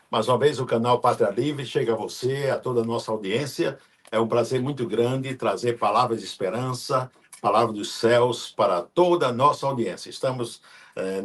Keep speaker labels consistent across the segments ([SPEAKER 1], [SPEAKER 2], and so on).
[SPEAKER 1] Mais uma vez, o canal Pátria Livre chega a você, a toda a nossa audiência. É um prazer muito grande trazer palavras de esperança, palavras dos céus para toda a nossa audiência. Estamos,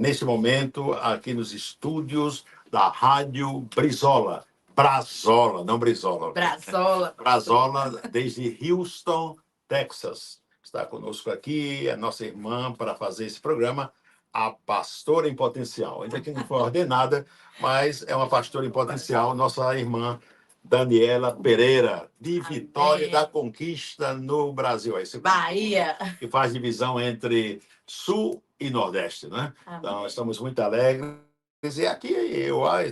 [SPEAKER 1] neste momento, aqui nos estúdios da Rádio Brizola. Brazola, não Brizola.
[SPEAKER 2] Brazola.
[SPEAKER 1] Brazola, desde Houston, Texas. Está conosco aqui a nossa irmã para fazer esse programa, a pastora em potencial. Ainda que não foi ordenada, mas é uma pastora em potencial, nossa irmã Daniela Pereira, de Vitória da Conquista, no Brasil. Esse
[SPEAKER 2] Bahia.
[SPEAKER 1] Que faz divisão entre Sul e Nordeste, né? Então, estamos muito alegres. E aqui,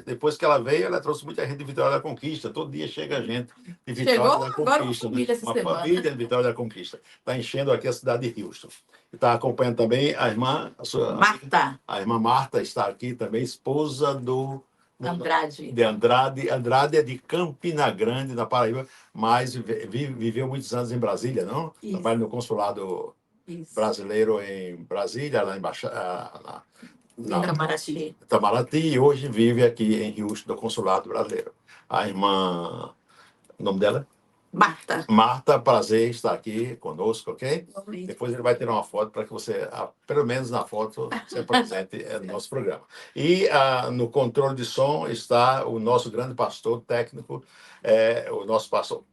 [SPEAKER 1] depois que ela veio, ela trouxe muita gente de Vitória da Conquista. Todo dia chega gente de Vitória da Conquista.
[SPEAKER 2] Uma
[SPEAKER 1] família de Vitória da Conquista. Está enchendo aqui a cidade de Houston. Está acompanhando também a irmã...
[SPEAKER 2] Marta.
[SPEAKER 1] A irmã Marta está aqui também, esposa do...
[SPEAKER 2] Andrade.
[SPEAKER 1] De Andrade. Andrade é de Campina Grande, na Paraíba, mas viveu muitos anos em Brasília, não?
[SPEAKER 2] Isso.
[SPEAKER 1] Trabalha no consulado brasileiro em Brasília, lá
[SPEAKER 2] em Itamaraty.
[SPEAKER 1] Itamaraty, e hoje vive aqui em Houston, no consulado brasileiro. A irmã, o nome dela?
[SPEAKER 2] Marta.
[SPEAKER 1] Marta, prazer estar aqui conosco, ok?
[SPEAKER 2] Oi.
[SPEAKER 1] Depois ele vai tirar uma foto para que você, pelo menos na foto, se apresente no nosso programa. E no controle de som está o nosso grande pastor técnico, o nosso pastor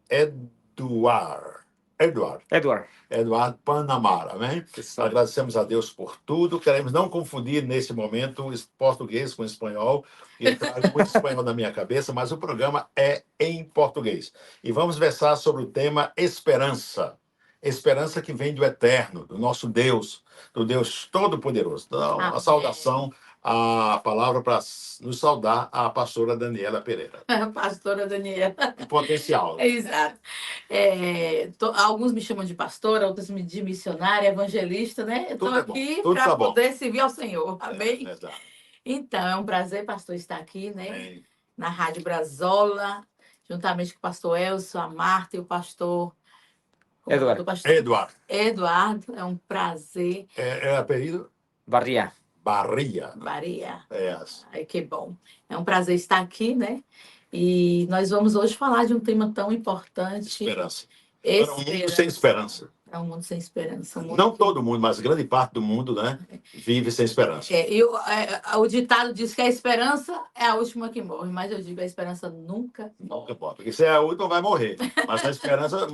[SPEAKER 1] Eduardo Panamara, amém? Agradecemos a Deus por tudo. Queremos não confundir nesse momento português com espanhol. Eu trago muito espanhol na minha cabeça, mas o programa é em português. E vamos versar sobre o tema esperança. Esperança que vem do eterno, do nosso Deus, do Deus Todo-Poderoso. Então, a saudação, a palavra para nos saudar, a pastora Daniela Pereira.
[SPEAKER 2] Pastora Daniela.
[SPEAKER 1] Em potencial.
[SPEAKER 2] Exato. Alguns me chamam de pastora, outros de missionária, evangelista, né? Estou aqui para poder servir ao Senhor. Amém? Então, é um prazer, pastor, estar aqui, né? Na Rádio Brazola, juntamente com o pastor Elcio, a Marta e o pastor... Eduardo, é um prazer.
[SPEAKER 1] É apelido?
[SPEAKER 3] Barria.
[SPEAKER 2] Ai, que bom. É um prazer estar aqui, né? E nós vamos hoje falar de um tema tão importante.
[SPEAKER 1] Esperança. Para um mundo sem esperança.
[SPEAKER 2] É um mundo sem esperança.
[SPEAKER 1] Não todo mundo, mas grande parte do mundo, né, vive sem esperança.
[SPEAKER 2] O ditado diz que a esperança é a última que morre, mas eu digo a esperança nunca morre.
[SPEAKER 1] Nunca pode, porque se é a última, vai morrer. Mas a esperança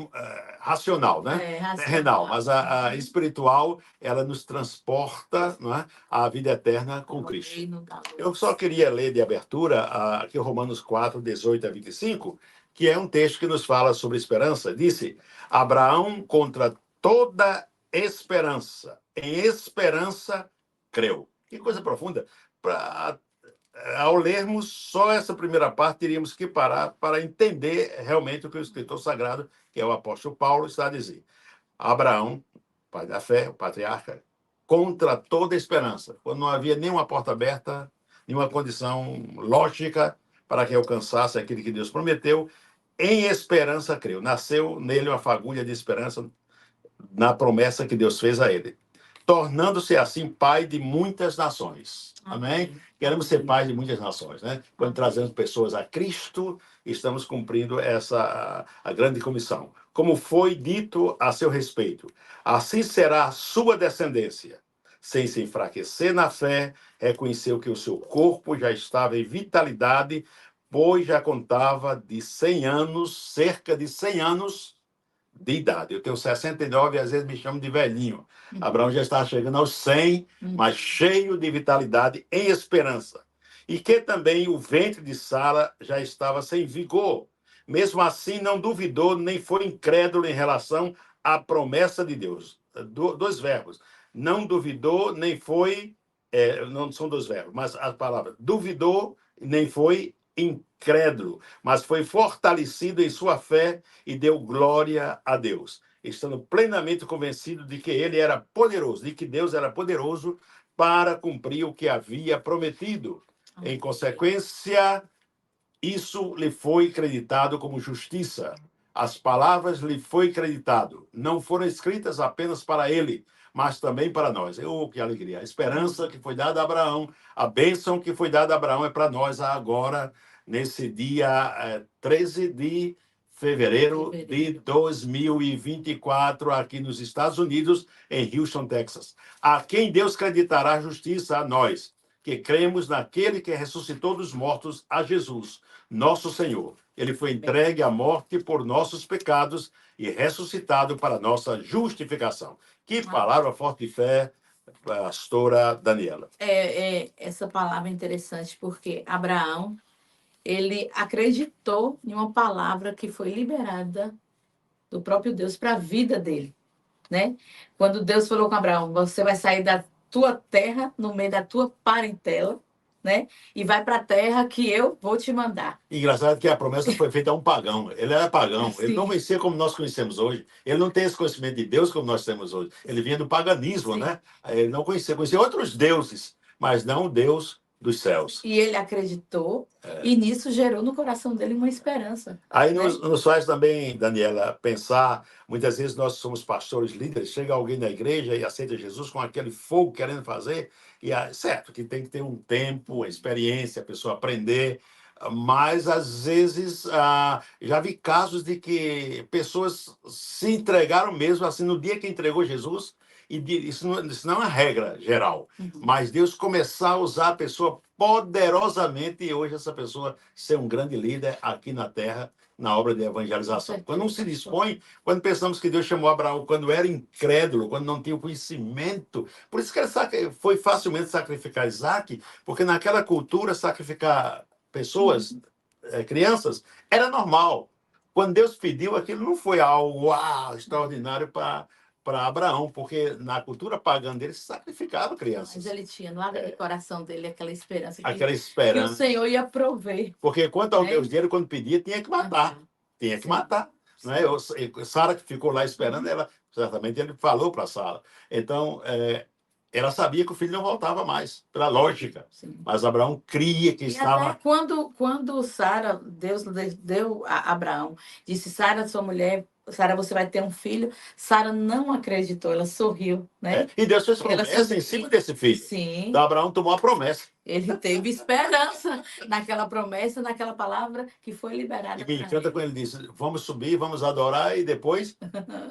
[SPEAKER 1] racional, né? Terrenal. Mas a espiritual, ela nos transporta, não é, à vida eterna com Cristo. Eu só queria ler de abertura aqui Romanos 4, 18 a 25, que é um texto que nos fala sobre esperança. Disse, Abraão contra toda esperança, em esperança creu. Que coisa profunda. Ao lermos só essa primeira parte, teríamos que parar para entender realmente o que o escritor sagrado, que é o apóstolo Paulo, está a dizer. Abraão, pai da fé, o patriarca, contra toda esperança, quando não havia nenhuma porta aberta, nenhuma condição lógica para que alcançasse aquilo que Deus prometeu, em esperança creu. Nasceu nele uma fagulha de esperança na promessa que Deus fez a ele, tornando-se assim pai de muitas nações. Amém? Queremos ser pais de muitas nações, né? Quando trazemos pessoas a Cristo, estamos cumprindo a grande comissão. Como foi dito a seu respeito, assim será a sua descendência. Sem se enfraquecer na fé, reconheceu que o seu corpo já estava em vitalidade, pois já contava de 100 anos, cerca de 100 anos, de idade. Eu tenho 69 e às vezes me chamam de velhinho. Abraão já está chegando aos 100, mas cheio de vitalidade, em esperança. E que também o ventre de Sara já estava sem vigor. Mesmo assim, não duvidou, nem foi incrédulo em relação à promessa de Deus. Dois verbos. Não duvidou, nem foi... não são dois verbos, mas a palavra duvidou, nem foi incrédulo, mas foi fortalecido em sua fé e deu glória a Deus, estando plenamente convencido de que ele era poderoso, de que Deus era poderoso para cumprir o que havia prometido. Em consequência, isso lhe foi creditado como justiça. As palavras lhe foi creditado. Não foram escritas apenas para ele, mas também para nós. Que alegria. A esperança que foi dada a Abraão, a bênção que foi dada a Abraão é para nós agora, nesse dia 13 de fevereiro de 2024, aqui nos Estados Unidos, em Houston, Texas. A quem Deus creditará justiça a nós, que cremos naquele que ressuscitou dos mortos, a Jesus, nosso Senhor. Ele foi entregue à morte por nossos pecados e ressuscitado para nossa justificação. Que palavra forte de fé, pastora Daniela.
[SPEAKER 2] Essa palavra é interessante porque Abraão, ele acreditou em uma palavra que foi liberada do próprio Deus para a vida dele, né? Quando Deus falou com Abraão, você vai sair da tua terra, no meio da tua parentela, né? E vai para a terra que eu vou te mandar.
[SPEAKER 1] Engraçado que a promessa foi feita a um pagão. Ele era pagão. Sim. Ele não conhecia como nós conhecemos hoje. Ele não tem esse conhecimento de Deus como nós temos hoje. Ele vinha do paganismo, sim, né? Ele não conhecia outros deuses, mas não o Deus dos céus.
[SPEAKER 2] E ele acreditou, e nisso gerou no coração dele uma esperança.
[SPEAKER 1] Aí nos faz também, Daniela, pensar, muitas vezes nós somos pastores, líderes, chega alguém na igreja e aceita Jesus com aquele fogo querendo fazer, e certo que tem que ter um tempo, uma experiência, a pessoa aprender, mas às vezes já vi casos de que pessoas se entregaram mesmo, assim, no dia que entregou Jesus, e isso não é uma regra geral, mas Deus começar a usar a pessoa poderosamente e hoje essa pessoa ser um grande líder aqui na Terra, na obra de evangelização. Quando não se dispõe, quando pensamos que Deus chamou Abraão quando era incrédulo, quando não tinha o conhecimento, por isso que ele foi facilmente sacrificar Isaac, porque naquela cultura sacrificar pessoas, crianças, era normal. Quando Deus pediu, aquilo não foi algo extraordinário para Abraão, porque na cultura pagã dele se sacrificava crianças.
[SPEAKER 2] Mas ele tinha no lado do coração dele aquela esperança
[SPEAKER 1] que
[SPEAKER 2] o Senhor ia prover.
[SPEAKER 1] Porque quanto ao Deus dele, quando pedia, tinha que matar. Tinha que matar. Não é? Sara, que ficou lá esperando, ela, certamente ele falou para Sara. Então, ela sabia que o filho não voltava mais, pela lógica. Sim. Mas Abraão cria que estava...
[SPEAKER 2] Até quando Sara, Deus deu a Abraão, disse, Sara, sua mulher, Sara, você vai ter um filho. Sara não acreditou, ela sorriu, né?
[SPEAKER 1] E Deus fez promessa em cima desse filho.
[SPEAKER 2] Sim.
[SPEAKER 1] Então Abraão tomou a promessa.
[SPEAKER 2] Ele teve esperança naquela promessa, naquela palavra que foi liberada.
[SPEAKER 1] E me encanta quando ele disse, vamos subir, vamos adorar e depois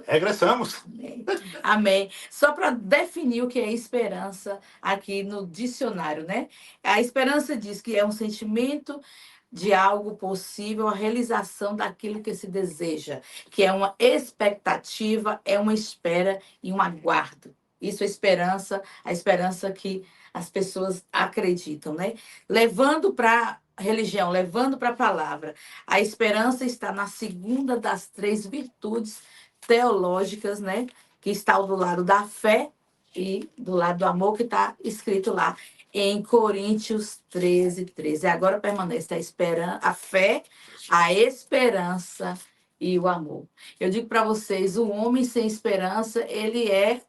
[SPEAKER 1] regressamos.
[SPEAKER 2] Amém. Amém. Só para definir o que é esperança aqui no dicionário, né? A esperança diz que é um sentimento de algo possível, a realização daquilo que se deseja, que é uma expectativa, é uma espera e um aguardo. Isso é esperança, a esperança que as pessoas acreditam, né? Levando para a religião, levando para a palavra. A esperança está na segunda das três virtudes teológicas, né? Que está do lado da fé e do lado do amor, que está escrito lá em Coríntios 13:13. Agora permanece a fé, a esperança e o amor. Eu digo para vocês, o homem sem esperança, ele é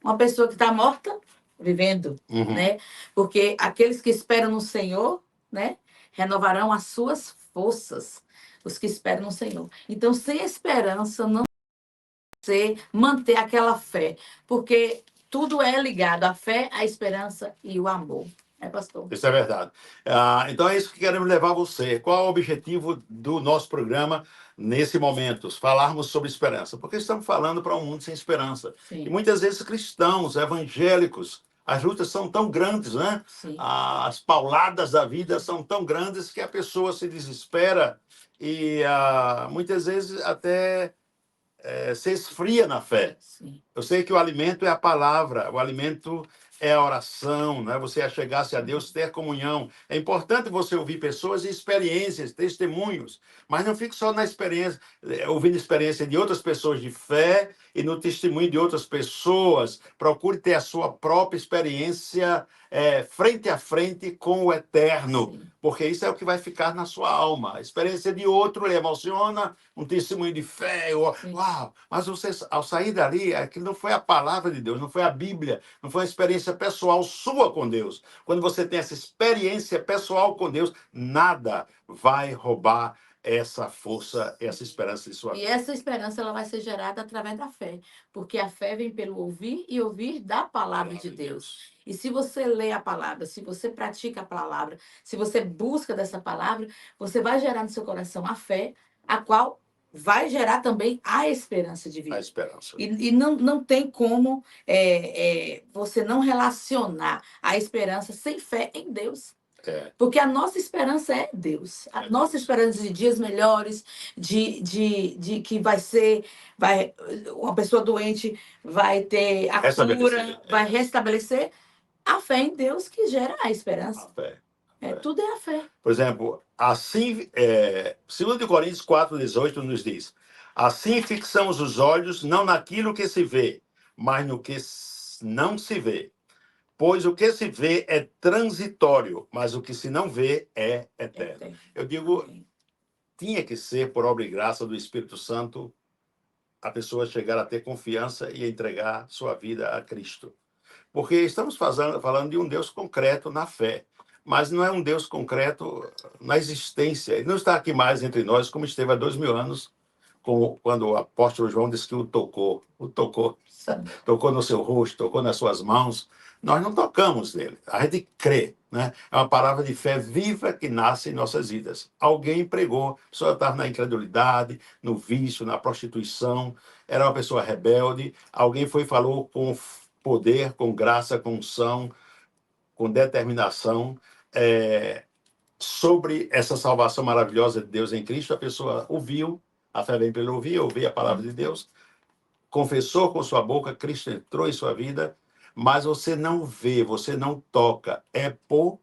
[SPEAKER 2] uma pessoa que está morta, vivendo, né? Porque aqueles que esperam no Senhor, né? Renovarão as suas forças, os que esperam no Senhor. Então, sem esperança, não você manter aquela fé, porque tudo é ligado à fé, à esperança e o amor. Pastor?
[SPEAKER 1] Isso é verdade. Então é isso que queremos levar você. Qual é o objetivo do nosso programa nesse momento? Falarmos sobre esperança. Porque estamos falando para um mundo sem esperança. Sim. E muitas vezes cristãos, evangélicos, as lutas são tão grandes, né? Sim. As pauladas da vida são tão grandes que a pessoa se desespera e muitas vezes até se esfria na fé. Sim. Eu sei que o alimento é a palavra, o alimento é a oração, né? Você chegar-se a Deus, ter comunhão. É importante você ouvir pessoas e experiências, testemunhos, mas não fique só na experiência, ouvindo experiência de outras pessoas de fé e no testemunho de outras pessoas. Procure ter a sua própria experiência frente a frente com o Eterno, sim, porque isso é o que vai ficar na sua alma. A experiência de outro lhe emociona, um testemunho de fé, uau! Mas você, ao sair dali, aquilo não foi a palavra de Deus, não foi a Bíblia, não foi a experiência pessoal sua com Deus. Quando você tem essa experiência pessoal com Deus, nada vai roubar essa força, essa esperança de sua vida.
[SPEAKER 2] E essa esperança ela vai ser gerada através da fé, porque a fé vem pelo ouvir e ouvir da palavra de Deus. E se você lê a palavra, se você pratica a palavra, se você busca dessa palavra, você vai gerar no seu coração a fé, a qual vai gerar também a esperança de vida.
[SPEAKER 1] A esperança.
[SPEAKER 2] E não tem como você não relacionar a esperança sem fé em Deus. Porque a nossa esperança é Deus. A nossa esperança de dias melhores, de que uma pessoa doente vai ter a cura, vai restabelecer. A fé em Deus que gera a esperança.
[SPEAKER 1] A fé.
[SPEAKER 2] Tudo é a fé.
[SPEAKER 1] Por exemplo, assim, 2 Coríntios 4,18 nos diz: assim fixamos os olhos não naquilo que se vê, mas no que não se vê. Pois o que se vê é transitório, mas o que se não vê é eterno. Eu digo, tinha que ser, por obra e graça do Espírito Santo, a pessoa chegar a ter confiança e entregar sua vida a Cristo. Porque estamos falando de um Deus concreto na fé, mas não é um Deus concreto na existência. Ele não está aqui mais entre nós como esteve há 2000 anos, quando o apóstolo João disse que o tocou no seu rosto, tocou nas suas mãos. Nós não tocamos nele, a gente crê, né? É uma palavra de fé viva que nasce em nossas vidas. Alguém pregou, a pessoa estava na incredulidade, no vício, na prostituição, era uma pessoa rebelde, alguém foi e falou com poder, com graça, com unção, com determinação, sobre essa salvação maravilhosa de Deus em Cristo. A pessoa ouviu, a fé vem pelo ouvir a palavra de Deus, confessou com sua boca, Cristo entrou em sua vida, mas você não vê, você não toca, é por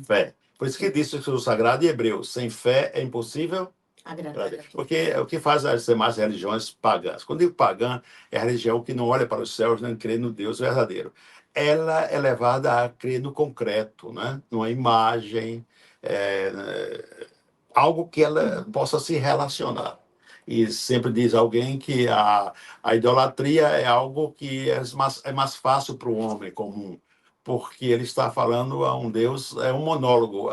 [SPEAKER 1] fé. Por isso que disse o Sagrado em Hebreus, sem fé é impossível agradar. Porque o que faz as demais religiões pagãs? Quando digo pagã, é a religião que não olha para os céus, nem crê no Deus verdadeiro. Ela é levada a crer no concreto, né? Numa imagem, algo que ela possa se relacionar. E sempre diz alguém que a idolatria é algo que é mais fácil para o homem comum, porque ele está falando a um Deus, é um monólogo.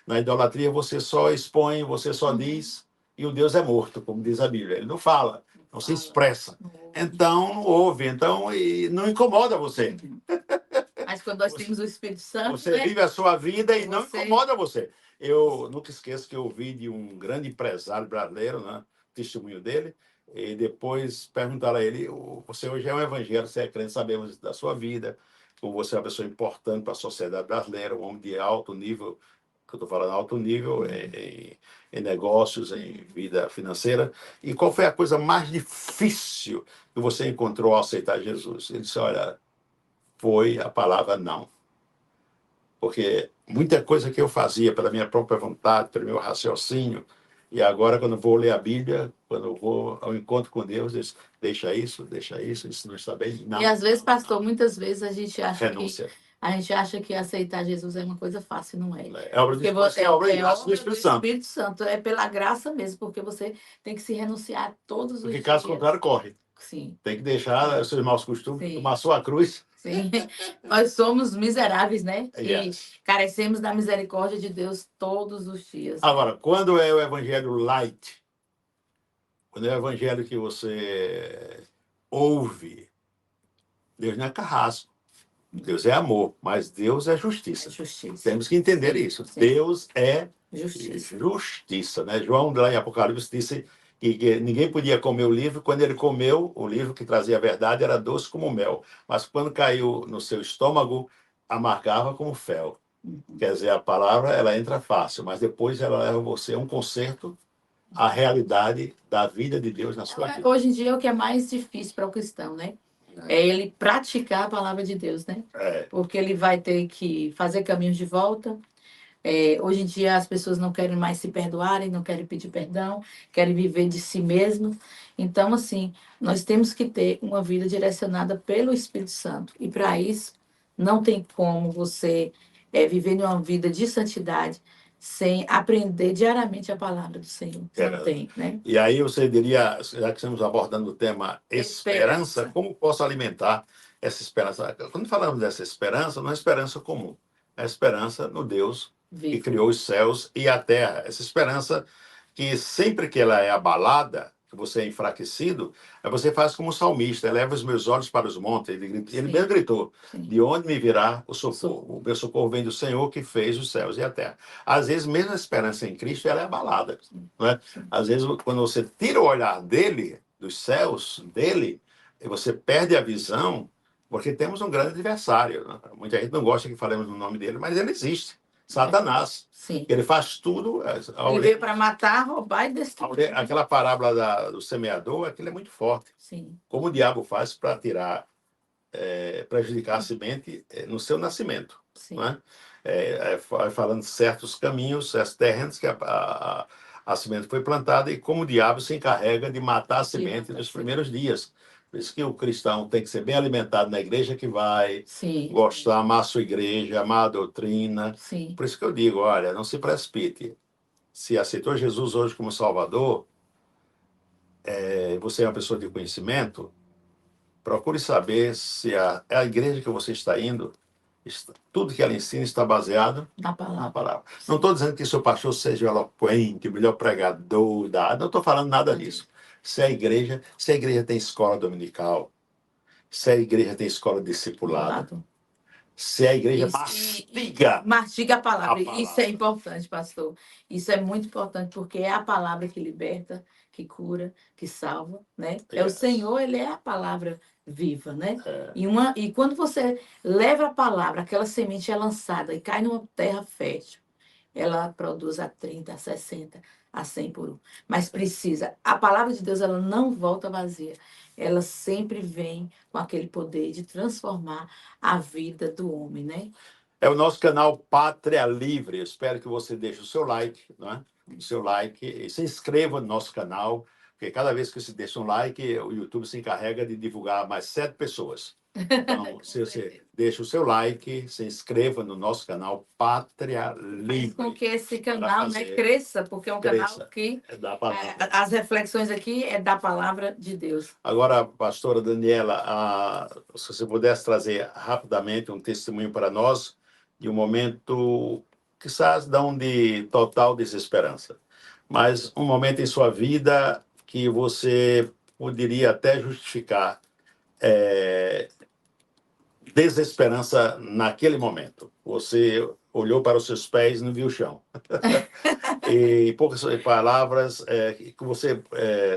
[SPEAKER 1] Na idolatria você só expõe, você só diz, e o Deus é morto, como diz a Bíblia. Ele não fala, não se expressa. Então, não ouve, então, e não incomoda você.
[SPEAKER 2] Mas quando nós temos o Espírito Santo...
[SPEAKER 1] Você vive a sua vida e não incomoda você. Eu nunca esqueço que eu ouvi de um grande empresário brasileiro, né? Testemunho dele, e depois perguntaram a ele: você hoje é um evangelho, você é crente, sabemos da sua vida, como você é uma pessoa importante para a sociedade brasileira, um homem de alto nível, que eu estou falando alto nível, em negócios, em vida financeira, e qual foi a coisa mais difícil que você encontrou ao aceitar Jesus? Ele disse: olha, foi a palavra não. Porque muita coisa que eu fazia pela minha própria vontade, pelo meu raciocínio, e agora, quando vou ler a Bíblia, quando eu vou ao encontro com Deus, diz, deixa isso não está bem. Não.
[SPEAKER 2] E às vezes, pastor, muitas vezes a gente acha
[SPEAKER 1] renúncia.
[SPEAKER 2] A gente acha que aceitar Jesus é uma coisa fácil, não é?
[SPEAKER 1] É obra do
[SPEAKER 2] Espírito Santo. É pela graça mesmo, porque você tem que se renunciar todos os dias.
[SPEAKER 1] Porque caso contrário, corre.
[SPEAKER 2] Sim.
[SPEAKER 1] Tem que deixar os seus maus costumes, tomar sua cruz.
[SPEAKER 2] Sim, nós somos miseráveis, né?
[SPEAKER 1] Yes.
[SPEAKER 2] E carecemos da misericórdia de Deus todos os dias.
[SPEAKER 1] Agora, quando é o evangelho light, quando é o evangelho que você ouve, Deus não é carrasco, Deus é amor, mas Deus é justiça. Temos que entender isso. Sim. Deus é justiça, né? João, lá em Apocalipse, disse que ninguém podia comer o livro. Quando ele comeu, o livro que trazia a verdade era doce como mel. Mas quando caiu no seu estômago, amargava como fel. Quer dizer, a palavra, ela entra fácil, mas depois ela leva você a um concerto, a realidade da vida de Deus na sua vida.
[SPEAKER 2] Hoje em dia é o que é mais difícil para o cristão, né? É ele praticar a palavra de Deus, né? Porque ele vai ter que fazer caminhos de volta. Hoje em dia as pessoas não querem mais se perdoarem, não querem pedir perdão, querem viver de si mesmo. Então, assim, nós temos que ter uma vida direcionada pelo Espírito Santo. E para isso, não tem como você viver uma vida de santidade sem aprender diariamente a palavra do Senhor. Não tem, né?
[SPEAKER 1] E aí você diria, já que estamos abordando o tema esperança, como posso alimentar essa esperança? Quando falamos dessa esperança, não é esperança comum. É esperança no Deus que criou os céus e a terra. Essa esperança que sempre que ela é abalada, que você é enfraquecido, aí você faz como o salmista, eleva os meus olhos para os montes. Ele mesmo gritou, de onde me virá o socorro? O meu socorro vem do Senhor que fez os céus e a terra. Às vezes, mesmo a esperança em Cristo, ela é abalada. Não é? Às vezes, quando você tira o olhar dele, dos céus, dele, e você perde a visão, porque temos um grande adversário. Né? Muita gente não gosta que falemos no nome dele, mas ele existe. Satanás.
[SPEAKER 2] Sim.
[SPEAKER 1] Ele faz tudo.
[SPEAKER 2] Ele veio para matar, roubar e destruir.
[SPEAKER 1] Aquela parábola do semeador, aquilo é muito forte.
[SPEAKER 2] Sim.
[SPEAKER 1] Como o diabo faz para tirar, prejudicar a semente no seu nascimento. Sim. Não é? Falando certos caminhos, certos terrenos que a semente foi plantada e como o diabo se encarrega de matar a semente nos primeiros dias. Por isso que o cristão tem que ser bem alimentado na igreja que vai, gostar, amar a sua igreja, amar a doutrina. Sim. Por isso que eu digo, olha, não se precipite. Se aceitou Jesus hoje como Salvador, você é uma pessoa de conhecimento, procure saber se a igreja que você está indo, tudo que ela ensina está baseado na palavra. Não estou dizendo que seu pastor seja eloquente, o melhor pregador, não estou falando nada disso. Se a igreja tem escola dominical, se a igreja tem escola discipulada, se a igreja mastiga
[SPEAKER 2] a palavra. Isso é importante, pastor. Isso é muito importante, porque é a palavra que liberta, que cura, que salva, né? É o Senhor, ele é a palavra viva, né? E quando você leva a palavra, aquela semente é lançada e cai numa terra fértil, ela produz a 30, a 60, a 100 por um. Mas precisa. A palavra de Deus, ela não volta vazia. Ela sempre vem com aquele poder de transformar a vida do homem, né?
[SPEAKER 1] É o nosso canal Pátria Livre. Eu espero que você deixe o seu like, não é? O seu like e se inscreva no nosso canal, porque cada vez que você deixa um like, o YouTube se encarrega de divulgar mais 7 pessoas. Então, se você deixa o seu like, se inscreva no nosso canal Pátria Livre.
[SPEAKER 2] Faz com que esse canal cresça, porque é um canal que as reflexões aqui é da palavra de Deus.
[SPEAKER 1] Agora, pastora Daniela, se você pudesse trazer rapidamente um testemunho para nós de um momento, quizás não de total desesperança, mas um momento em sua vida que você poderia até justificar desesperança naquele momento. Você olhou para os seus pés e não viu o chão. E, em poucas palavras, que você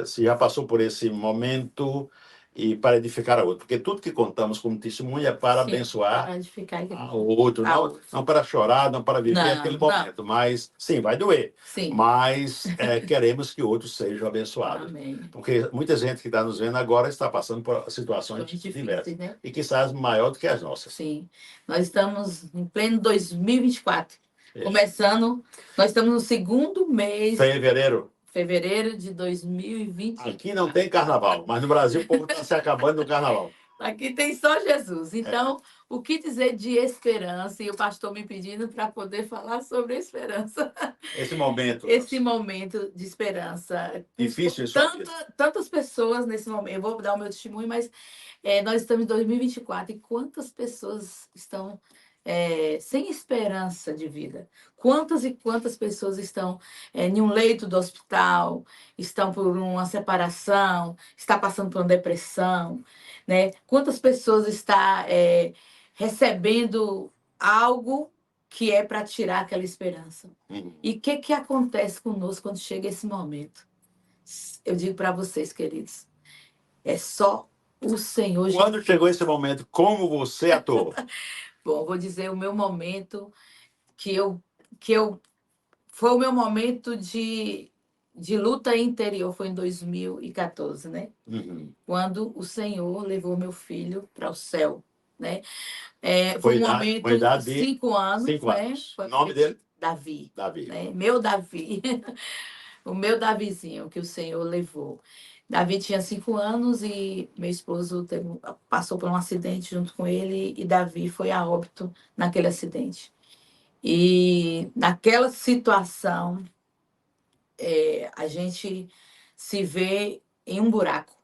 [SPEAKER 1] se já passou por esse momento e para edificar a outro. Porque tudo que contamos como testemunho é para abençoar
[SPEAKER 2] para edificar
[SPEAKER 1] o outro. Não para chorar, não para viver aquele momento. Mas, sim, vai doer.
[SPEAKER 2] Sim.
[SPEAKER 1] Mas queremos que outros sejam abençoados.
[SPEAKER 2] Amém.
[SPEAKER 1] Porque muita gente que está nos vendo agora está passando por situações diversas.
[SPEAKER 2] Né?
[SPEAKER 1] E quizás maior do que as nossas.
[SPEAKER 2] Sim. Nós estamos em pleno 2024. Começando, nós estamos no segundo mês. Fevereiro de 2020.
[SPEAKER 1] Aqui não tem carnaval, mas no Brasil o povo está se acabando no carnaval.
[SPEAKER 2] Aqui tem só Jesus. Então, o que dizer de esperança? E o pastor me pedindo para poder falar sobre a esperança.
[SPEAKER 1] Esse momento.
[SPEAKER 2] Esse momento de esperança.
[SPEAKER 1] Difícil isso.
[SPEAKER 2] Tantas pessoas nesse momento. Eu vou dar o meu testemunho, mas nós estamos em 2024 e quantas pessoas estão sem esperança de vida? Quantas e quantas pessoas estão em um leito do hospital, estão por uma separação, está passando por uma depressão, né? Quantas pessoas estão recebendo algo que é para tirar aquela esperança? E o que acontece conosco quando chega esse momento? Eu digo para vocês, queridos, é só o Senhor.
[SPEAKER 1] Quando chegou esse momento, como você atuou?
[SPEAKER 2] Bom, vou dizer o meu momento foi o meu momento de luta interior, foi em 2014, né? Quando o Senhor levou meu filho para o céu, né? Foi um momento de 5 anos.
[SPEAKER 1] 5 anos. O nome dele?
[SPEAKER 2] Davi.
[SPEAKER 1] Davi.
[SPEAKER 2] Né? Meu Davi. O meu Davizinho que o Senhor levou. Davi tinha 5 anos e meu esposo passou por um acidente junto com ele e Davi foi a óbito naquele acidente. E naquela situação, a gente se vê em um buraco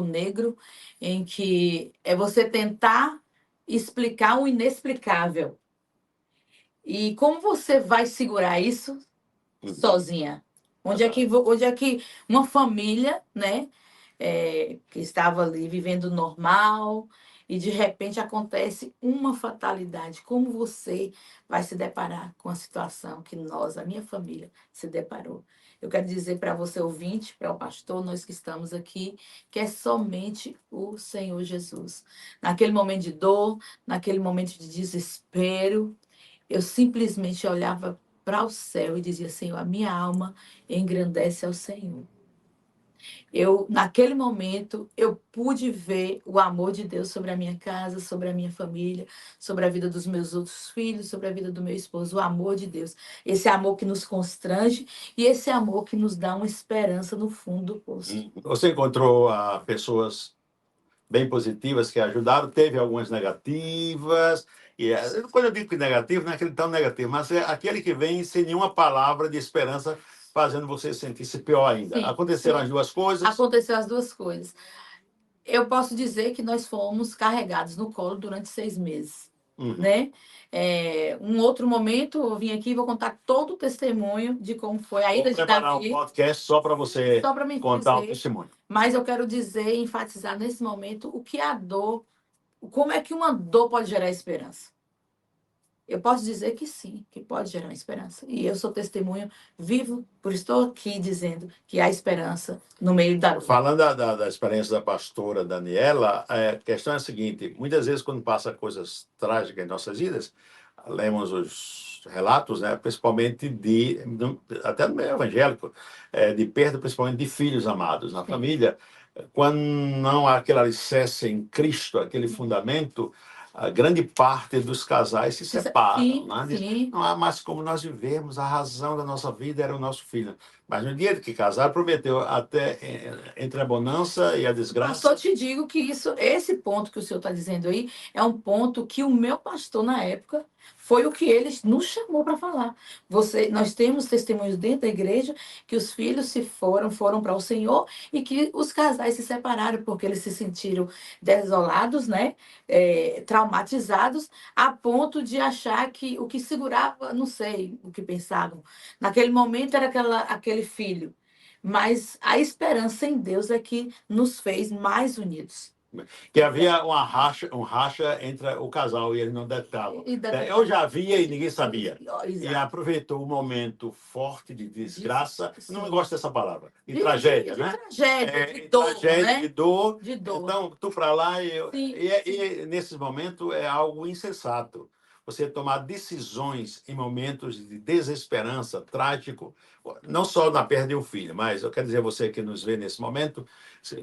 [SPEAKER 2] negro, em que é você tentar explicar o inexplicável. E como você vai segurar isso sozinha? Onde é que uma família, né, que estava ali vivendo normal e de repente acontece uma fatalidade? Como você vai se deparar com a situação que a minha família, se deparou? Eu quero dizer para você, ouvinte, para o pastor, nós que estamos aqui, que é somente o Senhor Jesus. Naquele momento de dor, naquele momento de desespero, eu simplesmente olhava para o céu e dizia: Senhor, a minha alma engrandece ao Senhor. Naquele momento, eu pude ver o amor de Deus sobre a minha casa, sobre a minha família, sobre a vida dos meus outros filhos, sobre a vida do meu esposo. O amor de Deus. Esse amor que nos constrange e esse amor que nos dá uma esperança no fundo do poço.
[SPEAKER 1] Você encontrou pessoas bem positivas que ajudaram, teve algumas negativas. Quando eu digo que negativo, não é aquele tão negativo, mas é aquele que vem sem nenhuma palavra de esperança, fazendo você sentir-se pior ainda.
[SPEAKER 2] Sim,
[SPEAKER 1] Aconteceram
[SPEAKER 2] sim.
[SPEAKER 1] as duas coisas?
[SPEAKER 2] Aconteceu as duas coisas. Eu posso dizer que nós fomos carregados no colo durante 6 meses, né? Um outro momento, eu vim aqui e vou contar todo o testemunho de como foi a ida de Davi.
[SPEAKER 1] Vou preparar um podcast só para você contar o testemunho.
[SPEAKER 2] Mas eu quero dizer, enfatizar nesse momento o que a dor, como é que uma dor pode gerar esperança. Eu posso dizer que sim, que pode gerar uma esperança. E eu sou testemunho vivo, por estou aqui dizendo que há esperança no meio da dor.
[SPEAKER 1] Falando da experiência da pastora Daniela, a questão é a seguinte: muitas vezes, quando passa coisas trágicas em nossas vidas, lemos os relatos, né, principalmente até no meio evangélico, de perda, principalmente de filhos amados na família. Quando não há aquele alicerce em Cristo, aquele fundamento, a grande parte dos casais se separam.
[SPEAKER 2] Sim,
[SPEAKER 1] né?
[SPEAKER 2] sim.
[SPEAKER 1] Não há mais como nós vivemos, a razão da nossa vida era o nosso filho. Mas no dia que casaram, prometeu até entre a bonança e a desgraça.
[SPEAKER 2] Pastor, te digo que esse ponto que o senhor está dizendo aí é um ponto que o meu pastor, na época, foi o que ele nos chamou para falar. Nós temos testemunhos dentro da igreja que os filhos foram para o Senhor e que os casais se separaram porque eles se sentiram desolados, né? Traumatizados, a ponto de achar que o que segurava, não sei o que pensavam, naquele momento era aquele filho. Mas a esperança em Deus é que nos fez mais unidos.
[SPEAKER 1] Que havia um racha entre o casal e eles não detectavam. Eu já via e ninguém sabia.
[SPEAKER 2] Exato.
[SPEAKER 1] E aproveitou o momento forte de desgraça. Eu não gosto dessa palavra. De tragédia, né?
[SPEAKER 2] De dor,
[SPEAKER 1] tragédia,
[SPEAKER 2] né?
[SPEAKER 1] De dor. Então, tu para lá e nesses momentos é algo insensato. Você tomar decisões em momentos de desesperança, trágico, não só na perda de um filho, mas eu quero dizer a você que nos vê nesse momento,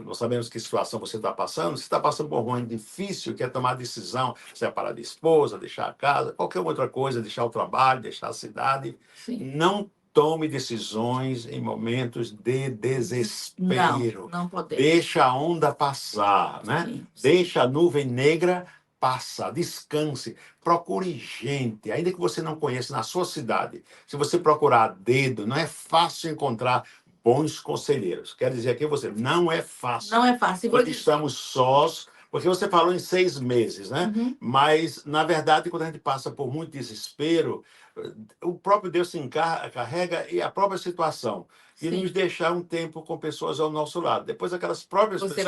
[SPEAKER 1] não sabemos que situação você está passando, você está passando por um momento difícil, quer tomar decisão, separar da esposa, deixar a casa, qualquer outra coisa, deixar o trabalho, deixar a cidade.
[SPEAKER 2] Sim.
[SPEAKER 1] Não tome decisões em momentos de desespero.
[SPEAKER 2] Não podemos.
[SPEAKER 1] Deixa a onda passar, né?
[SPEAKER 2] Sim.
[SPEAKER 1] Deixa a nuvem negra passar, descanse, procure gente, ainda que você não conheça na sua cidade. Se você procurar a dedo, não é fácil encontrar bons conselheiros. Quer dizer aqui você, não é fácil.
[SPEAKER 2] Não é fácil.
[SPEAKER 1] Porque estamos sós, porque você falou em 6 meses, né? Mas, na verdade, quando a gente passa por muito desespero, o próprio Deus se encarrega e a própria situação de nos deixar um tempo com pessoas ao nosso lado. Depois aquelas próprias pessoas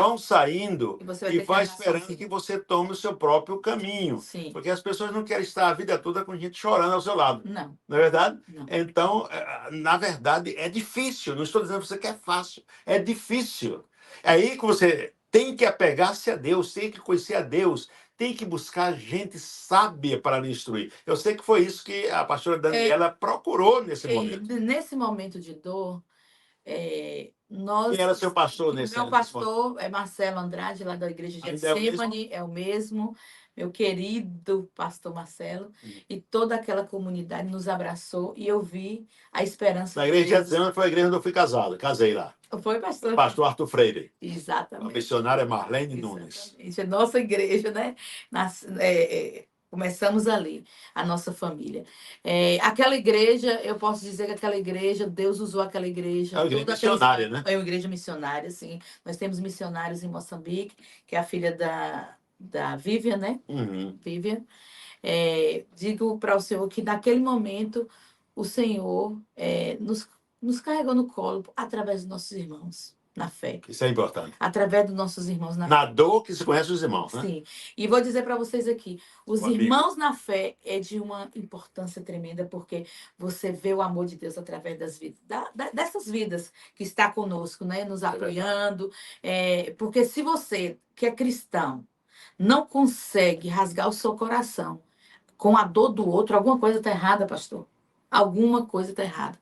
[SPEAKER 1] vão saindo e vai esperando que você tome o seu próprio caminho.
[SPEAKER 2] Sim.
[SPEAKER 1] Porque as pessoas não querem estar a vida toda com gente chorando ao seu lado.
[SPEAKER 2] Não.
[SPEAKER 1] Não é verdade?
[SPEAKER 2] Não.
[SPEAKER 1] Então, na verdade, é difícil. Não estou dizendo para você que é fácil. É difícil. É aí que você tem que apegar-se a Deus, tem que conhecer a Deus, tem que buscar gente sábia para lhe instruir. Eu sei que foi isso que a pastora Daniela procurou nesse momento.
[SPEAKER 2] Nesse momento de dor,
[SPEAKER 1] Quem era seu pastor nesse momento?
[SPEAKER 2] Meu pastor é Marcelo Andrade, lá da igreja de Getsemane, é o mesmo. Meu querido pastor Marcelo, e toda aquela comunidade nos abraçou e eu vi a esperança.
[SPEAKER 1] Na igreja de Getsemane foi a igreja onde eu fui casado, casei lá.
[SPEAKER 2] Foi, pastor?
[SPEAKER 1] Pastor Arthur Freire.
[SPEAKER 2] Exatamente.
[SPEAKER 1] A missionária Marlene Nunes.
[SPEAKER 2] É nossa igreja, né? Começamos ali, a nossa família. Aquela igreja, eu posso dizer que aquela igreja, Deus usou aquela igreja.
[SPEAKER 1] É uma igreja missionária, né?
[SPEAKER 2] É uma igreja missionária, sim. Nós temos missionários em Moçambique, que é a filha da Vivian, né? Vivian. Digo para o Senhor que naquele momento o Senhor nos nos carregou no colo através dos nossos irmãos na fé.
[SPEAKER 1] Isso é importante.
[SPEAKER 2] Através dos nossos irmãos na fé.
[SPEAKER 1] Na dor que se conhece os irmãos, né?
[SPEAKER 2] Sim. E vou dizer para vocês aqui, os irmãos na fé é de uma importância tremenda, porque você vê o amor de Deus através das vidas, dessas vidas que está conosco, né? Nos apoiando. Porque se você, que é cristão, não consegue rasgar o seu coração com a dor do outro, alguma coisa está errada, pastor. Alguma coisa está errada.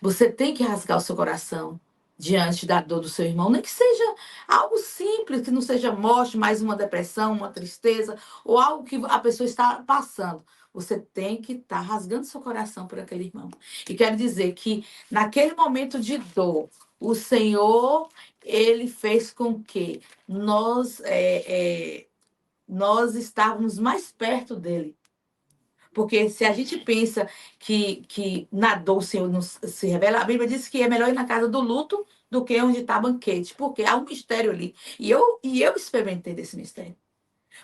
[SPEAKER 2] Você tem que rasgar o seu coração diante da dor do seu irmão, nem que seja algo simples, que não seja morte, mais uma depressão, uma tristeza, ou algo que a pessoa está passando. Você tem que estar rasgando seu coração por aquele irmão. E quero dizer que naquele momento de dor, o Senhor, ele fez com que nós estávamos mais perto dele. Porque se a gente pensa que na dor o Senhor nos se revela, a Bíblia diz que é melhor ir na casa do luto do que onde está banquete, porque há um mistério ali. E eu experimentei desse mistério.